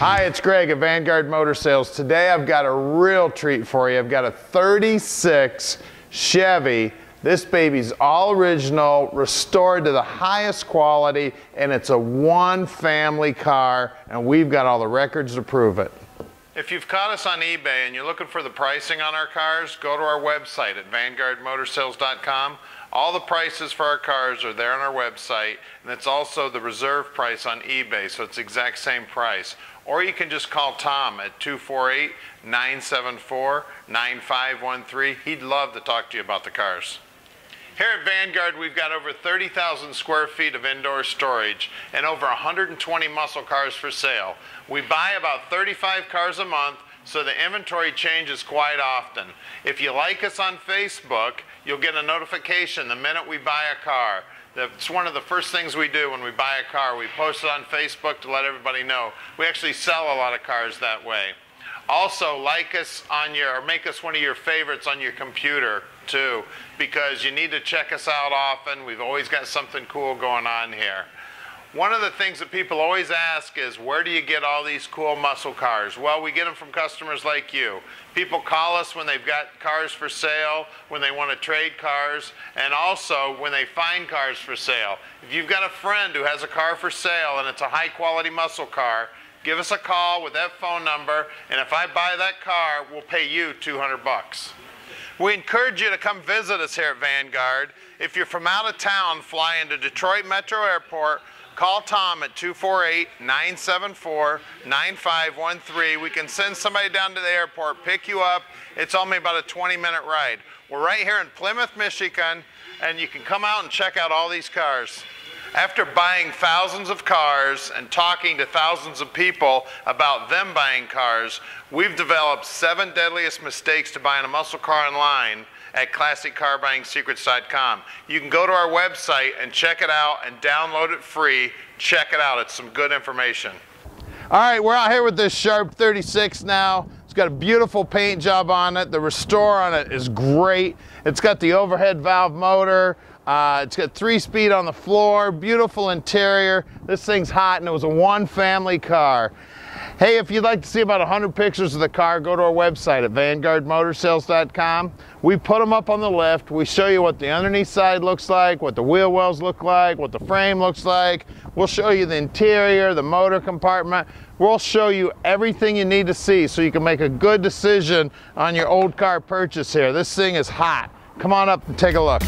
Hi, it's Greg at Vanguard Motor Sales. Today I've got a real treat for you. I've got a 36 Chevy. This baby's all original, restored to the highest quality, and it's a one family car, and we've got all the records to prove it. If you've caught us on eBay and you're looking for the pricing on our cars, go to our website at vanguardmotorsales.com. All the prices for our cars are there on our website, and it's also the reserve price on eBay, so it's the exact same price. Or you can just call Tom at 248-974-9513. He'd love to talk to you about the cars. Here at Vanguard, we've got over 30,000 square feet of indoor storage and over 120 muscle cars for sale. We buy about 35 cars a month, so the inventory changes quite often. If you like us on Facebook, you'll get a notification the minute we buy a car. That's one of the first things we do when we buy a car. We post it on Facebook to let everybody know. We actually sell a lot of cars that way. Also, like us on or make us one of your favorites on your computer too, because you need to check us out often. We've always got something cool going on here. One of the things that people always ask is, where do you get all these cool muscle cars? Well, we get them from customers like you. People call us when they've got cars for sale, when they want to trade cars, and also when they find cars for sale. If you've got a friend who has a car for sale and it's a high quality muscle car, give us a call with that phone number, and if I buy that car, we'll pay you $200. We encourage you to come visit us here at Vanguard. If you're from out of town, fly into Detroit Metro Airport, call Tom at 248-974-9513. We can send somebody down to the airport, pick you up. It's only about a 20-minute ride. We're right here in Plymouth, Michigan, and you can come out and check out all these cars. After buying thousands of cars and talking to thousands of people about them buying cars, we've developed 7 deadliest mistakes to buying a muscle car online at ClassicCarBuyingSecrets.com. You can go to our website and check it out and download it free. Check it out. It's some good information. All right, we're out here with this Sharp 36 now. It's got a beautiful paint job on it. The restore on it is great. It's got the overhead valve motor. It's got 3-speed on the floor, beautiful interior. This thing's hot, and it was a one family car. Hey, if you'd like to see about 100 pictures of the car, go to our website at vanguardmotorsales.com. We put them up on the lift. We show you what the underneath side looks like, what the wheel wells look like, what the frame looks like. We'll show you the interior, the motor compartment. We'll show you everything you need to see so you can make a good decision on your old car purchase here. This thing is hot. Come on up and take a look.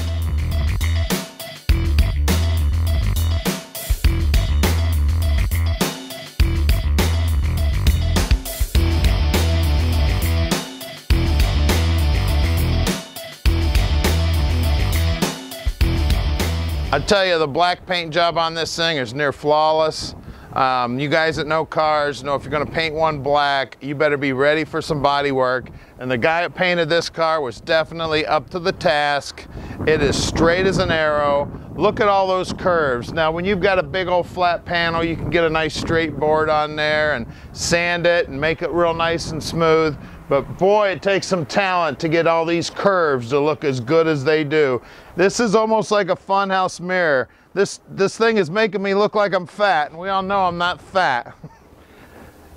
I tell you, the black paint job on this thing is near flawless. You guys that know cars know if you're going to paint one black, you better be ready for some body work. And the guy that painted this car was definitely up to the task. It is straight as an arrow. Look at all those curves. Now, when you've got a big old flat panel, you can get a nice straight board on there and sand it and make it real nice and smooth. But boy, it takes some talent to get all these curves to look as good as they do. This is almost like a funhouse mirror. This thing is making me look like I'm fat, and we all know I'm not fat.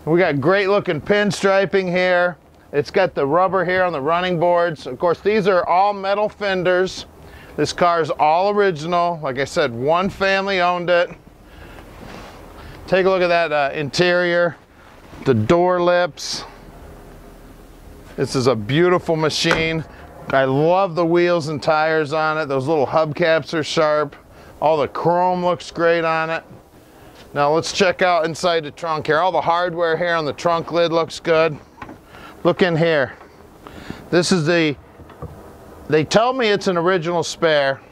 We got great looking pinstriping here. It's got the rubber here on the running boards. Of course, these are all metal fenders. This car is all original. Like I said, one family owned it. Take a look at that interior, the door lips. This is a beautiful machine. I love the wheels and tires on it. Those little hubcaps are sharp. All the chrome looks great on it. Now let's check out inside the trunk here. All the hardware here on the trunk lid looks good. Look in here. This is they tell me it's an original spare.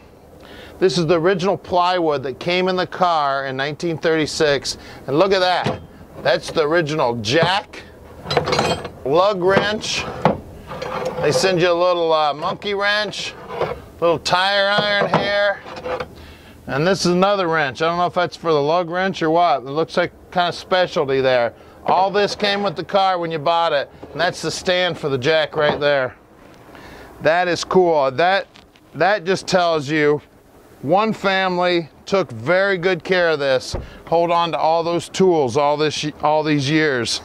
This is the original plywood that came in the car in 1936. And look at that. That's the original jack, lug wrench. They send you a little monkey wrench, little tire iron here. And this is another wrench. I don't know if that's for the lug wrench or what. It looks like kind of specialty there. All this came with the car when you bought it. And that's the stand for the jack right there. That is cool. That just tells you One family took very good care of this. Hold on to all those tools all these years.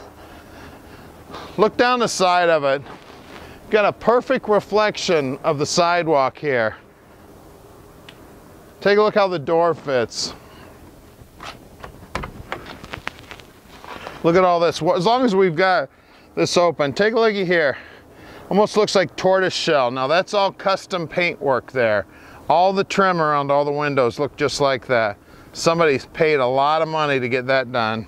Look down the side of it. Got a perfect reflection of the sidewalk here. Take a look how the door fits. Look at all this. As long as we've got this open, take a look at here. Almost looks like tortoise shell. Now that's all custom paint work there. All the trim around all the windows look just like that. Somebody's paid a lot of money to get that done.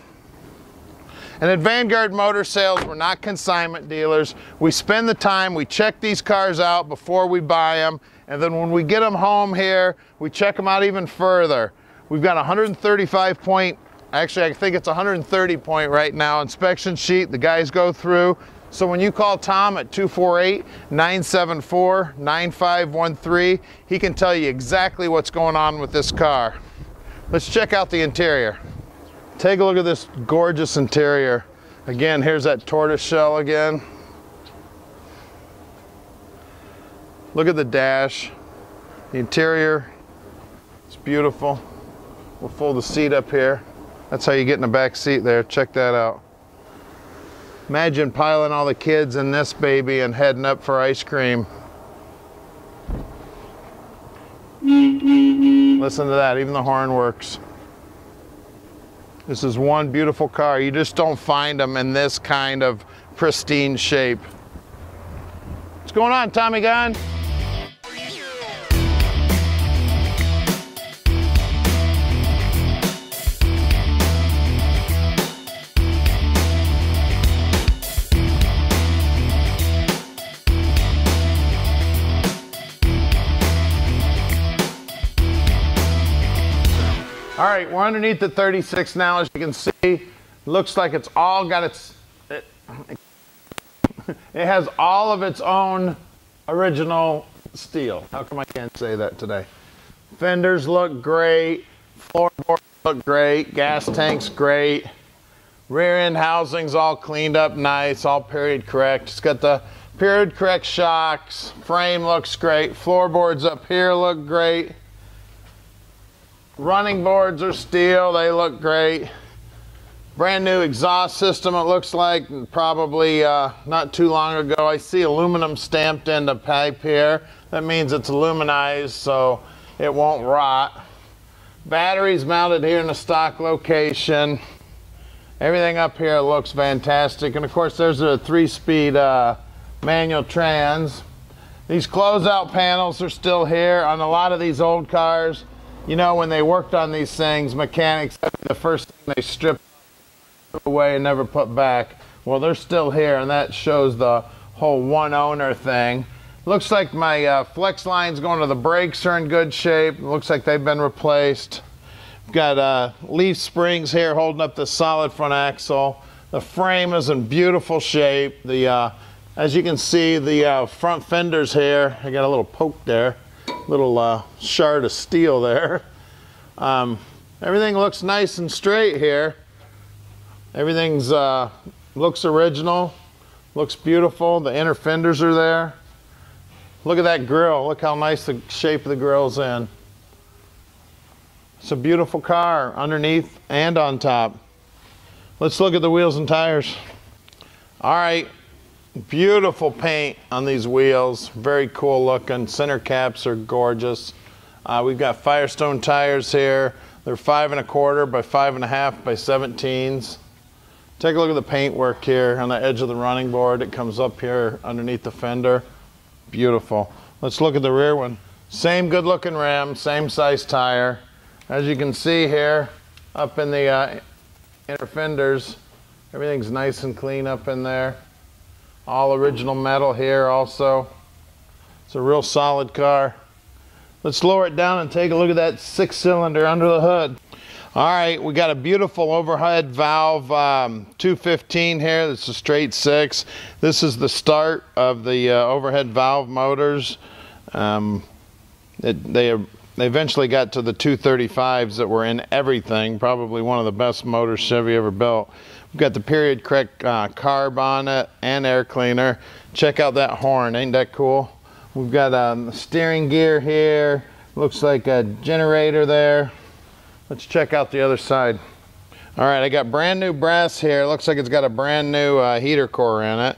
And at Vanguard Motor Sales, we're not consignment dealers. We spend the time, we check these cars out before we buy them, and then when we get them home here, we check them out even further. We've got a 135 point, actually I think it's 130 point right now, inspection sheet the guys go through. So when you call Tom at 248-974-9513, he can tell you exactly what's going on with this car. Let's check out the interior. Take a look at this gorgeous interior. Again, here's that tortoise shell again. Look at the dash. The interior, it's beautiful. We'll fold the seat up here. That's how you get in the back seat there. Check that out. Imagine piling all the kids in this baby and heading up for ice cream. Listen to that, even the horn works. This is one beautiful car. You just don't find them in this kind of pristine shape. What's going on, Tommy Gunn? All right, we're underneath the 36 now, as you can see. Looks like it's all got it has all of its own original steel. How come I can't say that today? Fenders look great, floorboards look great, gas tank's great, rear end housing's all cleaned up nice, all period correct. It's got the period correct shocks, frame looks great, floorboards up here look great. Running boards are steel, they look great. Brand new exhaust system, it looks like, probably not too long ago. I see aluminum stamped in the pipe here. That means it's aluminized, so it won't rot. Batteries mounted here in the stock location. Everything up here looks fantastic. And of course, there's a 3-speed manual trans. These closeout panels are still here on a lot of these old cars. You know, when they worked on these things, mechanics, the first thing they stripped away and never put back. Well, they're still here, and that shows the whole one owner thing. Looks like my flex lines going to the brakes are in good shape. Looks like they've been replaced. Got leaf springs here holding up the solid front axle. The frame is in beautiful shape. The as you can see, the front fenders here, I got a little poke there. Little shard of steel there. Everything looks nice and straight here. Everything's looks original, looks beautiful. The inner fenders are there. Look at that grill. Look how nice the shape of the grill's in. It's a beautiful car underneath and on top. Let's look at the wheels and tires. All right. Beautiful paint on these wheels, very cool looking. Center caps are gorgeous. We've got Firestone tires here. They're 5 1/4 by 5 1/2 by 17s. Take a look at the paint work here on the edge of the running board. It comes up here underneath the fender. Beautiful. Let's look at the rear one. Same good looking rim, same size tire. As you can see here, up in the inner fenders, everything's nice and clean up in there. All original metal here also. It's a real solid car. Let's lower it down and take a look at that 6-cylinder under the hood. All right, we got a beautiful overhead valve 215 here. That's a straight 6. This is the start of the overhead valve motors. They eventually got to the 235s that were in everything. Probably one of the best motors Chevy ever built. We've got the period correct carb on it and air cleaner. Check out that horn, ain't that cool? We've got the steering gear here, Looks like a generator there. Let's check out the other side. All right, I got brand new brass here. Looks like it's got a brand new heater core in it.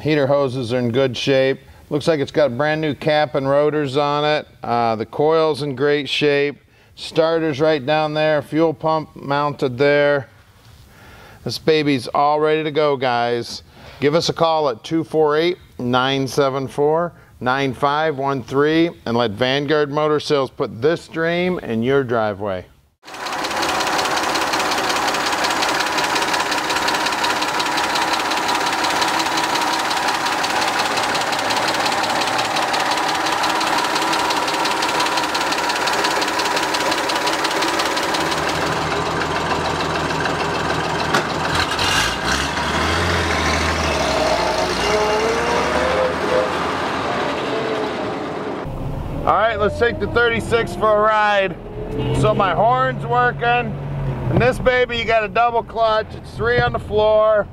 Heater hoses are in good shape. Looks like it's got brand new cap and rotors on it. The coil's in great shape. Starter's right down there. Fuel pump mounted there. This baby's all ready to go, guys. Give us a call at 248-974-9513 and let Vanguard Motor Sales put this dream in your driveway. All right, let's take the 36 for a ride. So my horn's working, and this baby, you got a double clutch. It's 3 on the floor.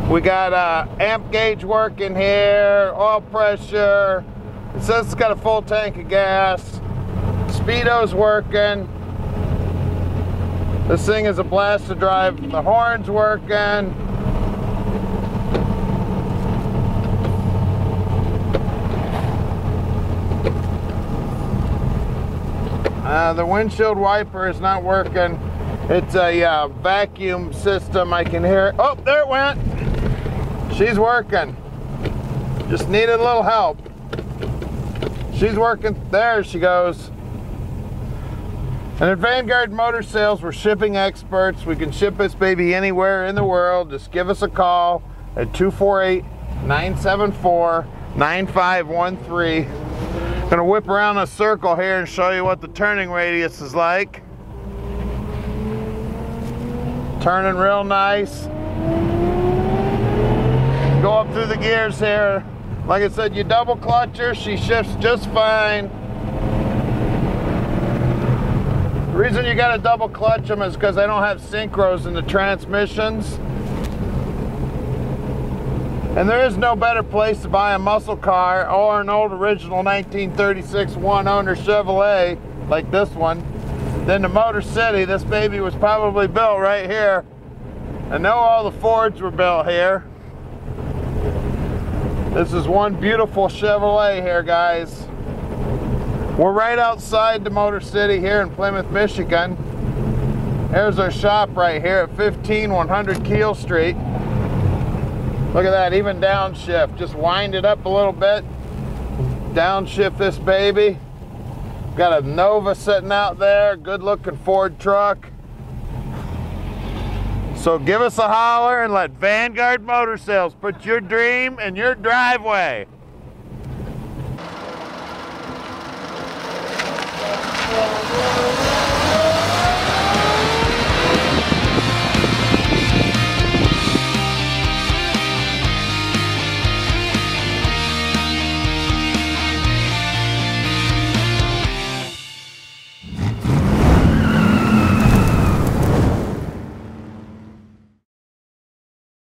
We got amp gauge working here, oil pressure. It says it's got a full tank of gas. Speedo's working. This thing is a blast to drive. The horn's working. The windshield wiper is not working. It's a vacuum system. I can hear it. Oh, there it went. She's working. Just needed a little help. She's working. There she goes. And at Vanguard Motor Sales, we're shipping experts. We can ship this baby anywhere in the world. Just give us a call at 248-974-9513. Gonna whip around a circle here and show you what the turning radius is like. Turning real nice. Go up through the gears here. Like I said, you double clutch her, she shifts just fine. The reason you gotta double clutch them is because they don't have synchros in the transmissions. And there is no better place to buy a muscle car or an old original 1936 one-owner Chevrolet like this one than the Motor City. This baby was probably built right here. I know all the Fords were built here. This is one beautiful Chevrolet here, guys. We're right outside the Motor City here in Plymouth, Michigan. There's our shop right here at 15100 Keel Street. Look at that, even downshift. Just wind it up a little bit. Downshift this baby. Got a Nova sitting out there, good looking Ford truck. So give us a holler and let Vanguard Motor Sales put your dream in your driveway.